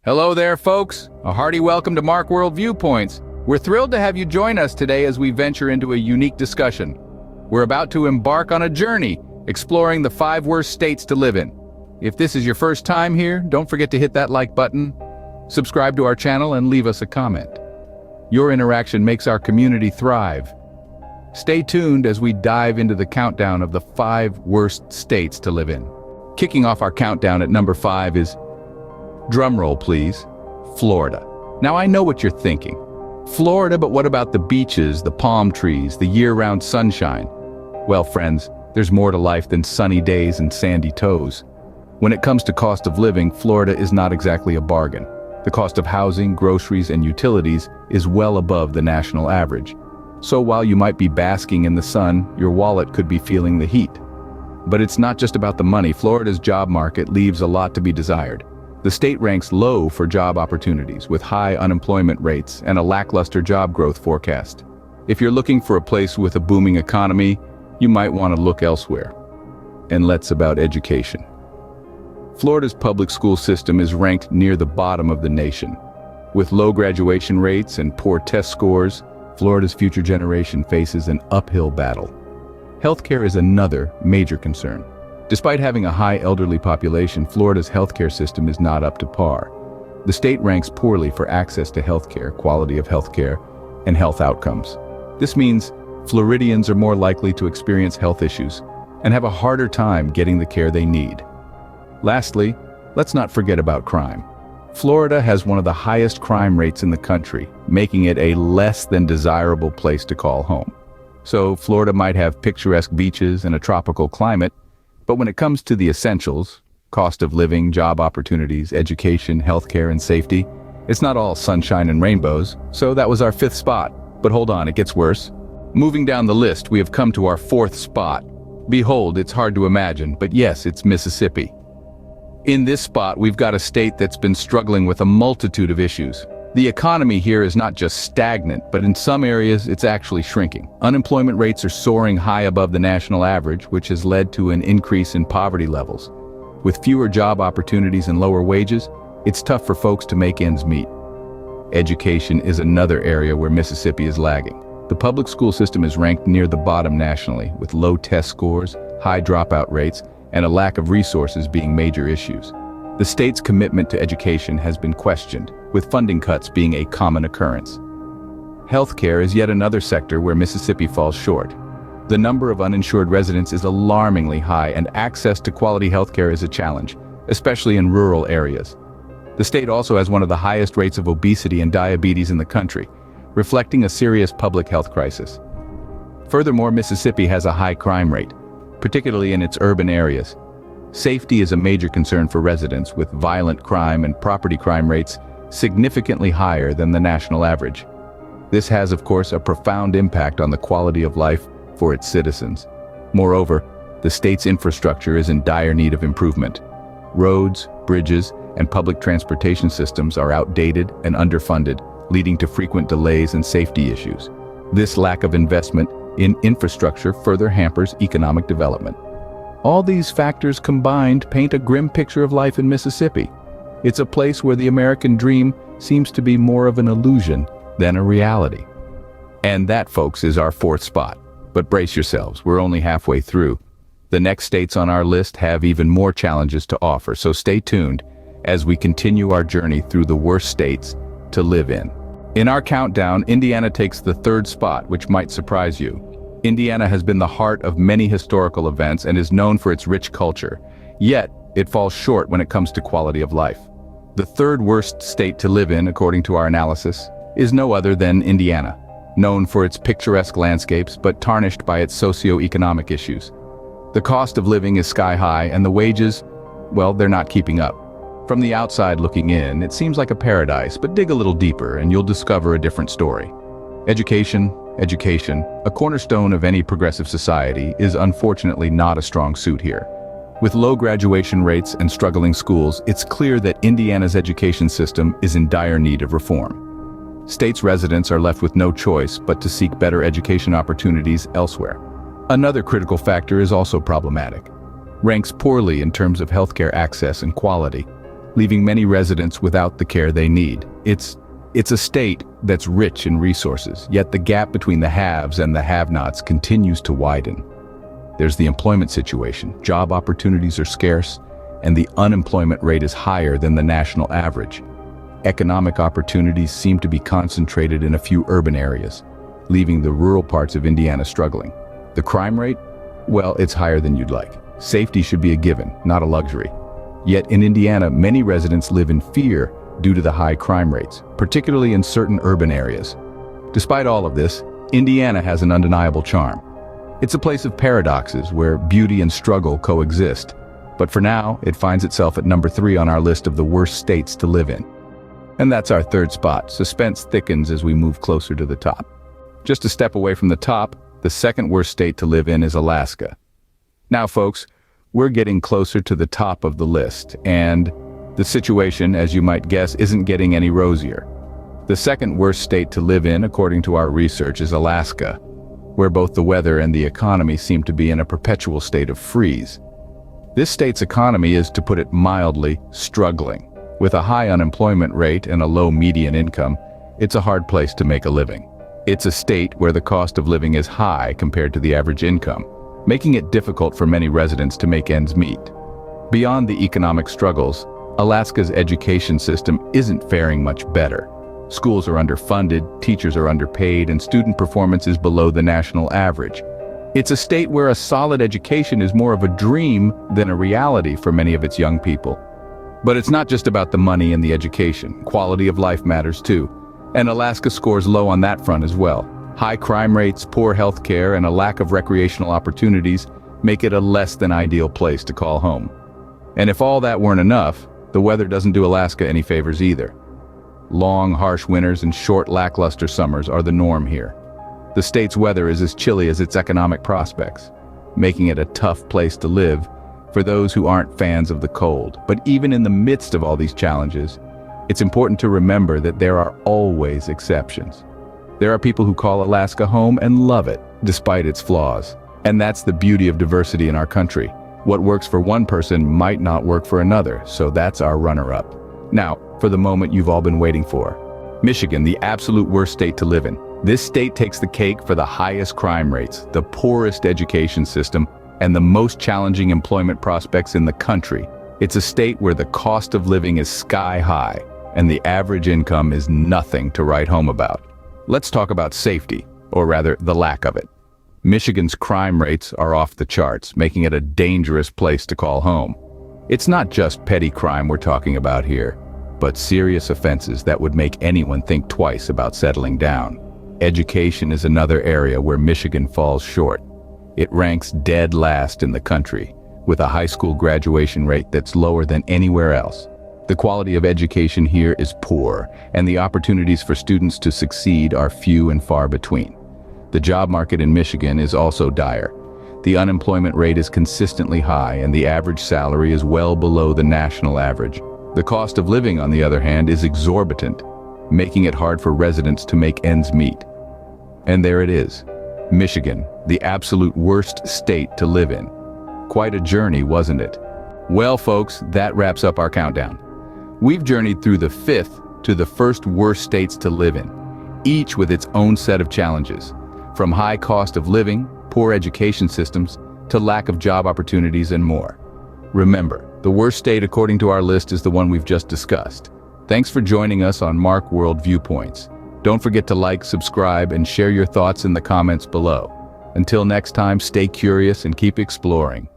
Hello there, folks. A hearty welcome to Mark World Viewpoints. We're thrilled to have you join us today as we venture into a unique discussion. We're about to embark on a journey, exploring the 5 worst states to live in. If this is your first time here, don't forget to hit that like button, subscribe to our channel, and leave us a comment. Your interaction makes our community thrive. Stay tuned as we dive into the countdown of the 5 worst states to live in. Kicking off our countdown at number 5 is, drumroll please, Florida. Now I know what you're thinking. Florida, but what about the beaches, the palm trees, the year-round sunshine? Well, friends, there's more to life than sunny days and sandy toes. When it comes to cost of living, Florida is not exactly a bargain. The cost of housing, groceries, and utilities is well above the national average. So while you might be basking in the sun, your wallet could be feeling the heat. But it's not just about the money. Florida's job market leaves a lot to be desired. The state ranks low for job opportunities, with high unemployment rates and a lackluster job growth forecast. If you're looking for a place with a booming economy, you might want to look elsewhere. And let's about education. Florida's public school system is ranked near the bottom of the nation. With low graduation rates and poor test scores, Florida's future generation faces an uphill battle. Healthcare is another major concern. Despite having a high elderly population, Florida's healthcare system is not up to par. The state ranks poorly for access to healthcare, quality of healthcare, and health outcomes. This means Floridians are more likely to experience health issues and have a harder time getting the care they need. Lastly, let's not forget about crime. Florida has one of the highest crime rates in the country, making it a less than desirable place to call home. So Florida might have picturesque beaches and a tropical climate, but when it comes to the essentials, cost of living, job opportunities, education, healthcare, and safety, it's not all sunshine and rainbows, so that was our 5th spot. But hold on, it gets worse. Moving down the list, we have come to our 4th spot. Behold, it's hard to imagine, but yes, it's Mississippi. In this spot, we've got a state that's been struggling with a multitude of issues. The economy here is not just stagnant, but in some areas it's actually shrinking. Unemployment rates are soaring high above the national average, which has led to an increase in poverty levels. With fewer job opportunities and lower wages, it's tough for folks to make ends meet. Education is another area where Mississippi is lagging. The public school system is ranked near the bottom nationally, with low test scores, high dropout rates, and a lack of resources being major issues. The state's commitment to education has been questioned, with funding cuts being a common occurrence. Healthcare is yet another sector where Mississippi falls short. The number of uninsured residents is alarmingly high, and access to quality healthcare is a challenge, especially in rural areas. The state also has one of the highest rates of obesity and diabetes in the country, reflecting a serious public health crisis. Furthermore, Mississippi has a high crime rate, particularly in its urban areas. Safety is a major concern for residents, with violent crime and property crime rates significantly higher than the national average. This has, of course, a profound impact on the quality of life for its citizens. Moreover, the state's infrastructure is in dire need of improvement. Roads, bridges, and public transportation systems are outdated and underfunded, leading to frequent delays and safety issues. This lack of investment in infrastructure further hampers economic development. All these factors combined paint a grim picture of life in Mississippi. It's a place where the American dream seems to be more of an illusion than a reality. And that, folks, is our 4th spot. But brace yourselves, we're only halfway through. The next states on our list have even more challenges to offer, so stay tuned as we continue our journey through the worst states to live in. In our countdown, Indiana takes the 3rd spot, which might surprise you. Indiana has been the heart of many historical events and is known for its rich culture. Yet, it falls short when it comes to quality of life. The 3rd worst state to live in, according to our analysis, is no other than Indiana, known for its picturesque landscapes but tarnished by its socio-economic issues. The cost of living is sky high, and the wages, well, they're not keeping up. From the outside looking in, it seems like a paradise, but dig a little deeper and you'll discover a different story. Education, a cornerstone of any progressive society, is unfortunately not a strong suit here. With low graduation rates and struggling schools, it's clear that Indiana's education system is in dire need of reform. State's residents are left with no choice but to seek better education opportunities elsewhere. Another critical factor is also problematic. Ranks poorly in terms of healthcare access and quality. leaving many residents without the care they need. It's a state that's rich in resources, yet the gap between the haves and the have-nots continues to widen. There's the employment situation. Job opportunities are scarce, and the unemployment rate is higher than the national average. Economic opportunities seem to be concentrated in a few urban areas, leaving the rural parts of Indiana struggling. The crime rate? Well, it's higher than you'd like. Safety should be a given, not a luxury. Yet in Indiana, many residents live in fear due to the high crime rates, particularly in certain urban areas. Despite all of this, Indiana has an undeniable charm. It's a place of paradoxes where beauty and struggle coexist. But for now, it finds itself at number 3 on our list of the worst states to live in. And that's our third spot. Suspense thickens as we move closer to the top. Just a step away from the top, the second worst state to live in is Alaska. Now, folks, we're getting closer to the top of the list, and the situation, as you might guess, isn't getting any rosier. The second worst state to live in, according to our research, is Alaska, where both the weather and the economy seem to be in a perpetual state of freeze. This state's economy is, to put it mildly, struggling. With a high unemployment rate and a low median income, it's a hard place to make a living. It's a state where the cost of living is high compared to the average income, making it difficult for many residents to make ends meet. Beyond the economic struggles, Alaska's education system isn't faring much better. Schools are underfunded, teachers are underpaid, and student performance is below the national average. It's a state where a solid education is more of a dream than a reality for many of its young people. But it's not just about the money and the education. Quality of life matters too. And Alaska scores low on that front as well. High crime rates, poor health care, and a lack of recreational opportunities make it a less than ideal place to call home. And if all that weren't enough, the weather doesn't do Alaska any favors either. Long, harsh winters and short, lackluster summers are the norm here. The state's weather is as chilly as its economic prospects, making it a tough place to live for those who aren't fans of the cold. But even in the midst of all these challenges, it's important to remember that there are always exceptions. There are people who call Alaska home and love it, despite its flaws. And that's the beauty of diversity in our country. What works for one person might not work for another, so that's our runner-up. Now, for the moment you've all been waiting for. Michigan, the absolute worst state to live in. This state takes the cake for the highest crime rates, the poorest education system, and the most challenging employment prospects in the country. It's a state where the cost of living is sky high, and the average income is nothing to write home about. Let's talk about safety, or rather, the lack of it. Michigan's crime rates are off the charts, making it a dangerous place to call home. It's not just petty crime we're talking about here, but serious offenses that would make anyone think twice about settling down. Education is another area where Michigan falls short. It ranks dead last in the country, with a high school graduation rate that's lower than anywhere else. The quality of education here is poor, and the opportunities for students to succeed are few and far between. The job market in Michigan is also dire. The unemployment rate is consistently high, and the average salary is well below the national average. The cost of living, on the other hand, is exorbitant, making it hard for residents to make ends meet. And there it is, Michigan, the absolute worst state to live in. Quite a journey, wasn't it? Well, folks, that wraps up our countdown. We've journeyed through the 5th to the first worst states to live in, each with its own set of challenges. From high cost of living, poor education systems, to lack of job opportunities and more. Remember, the worst state according to our list is the one we've just discussed. Thanks for joining us on Mark World Viewpoints. Don't forget to like, subscribe, and share your thoughts in the comments below. Until next time, stay curious and keep exploring.